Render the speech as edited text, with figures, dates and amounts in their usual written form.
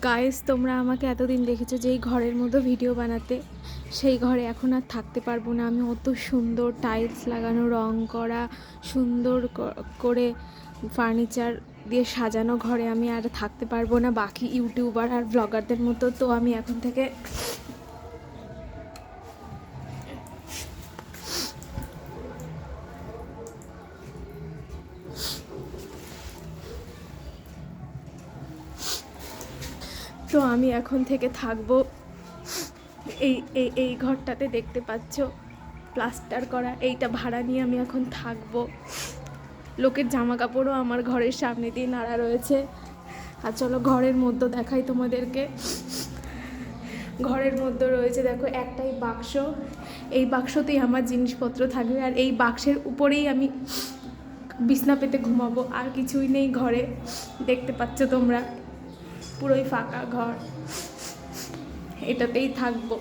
Guys, তোমরা আমাকে এতদিন দেখেছো যে এই ঘরের মধ্যে ভিডিও বানাতে, সেই ঘরে এখন আর থাকতে পারবো না। আমি অত সুন্দর টাইলস লাগানো, রং করা, সুন্দর করে ফার্নিচার দিয়ে সাজানো ঘরে আমি আর থাকতে পারবো না বাকি ইউটিউবার আর ব্লগারদের মতো। তো আমি এখন থেকে থাকবো এই এই এই ঘরটাতে। দেখতে পাচ্ছ প্লাস্টার করা, এইটা ভাড়া নিয়ে আমি এখন থাকবো। লোকের জামা কাপড়ও আমার ঘরের সামনে দিয়ে নাড়া রয়েছে। আর চলো ঘরের মধ্যে দেখাই তোমাদেরকে। ঘরের মধ্যে রয়েছে দেখো একটাই বাক্স, এই বাক্সতেই আমার জিনিসপত্র থাকবে। আর এই বাক্সের উপরেই আমি বিছনা পেতে ঘুমাবো, আর কিছুই নেই ঘরে। দেখতে পাচ্ছ তোমরা পুরোই ফাঁকা ঘর, এটাতেই থাকবো।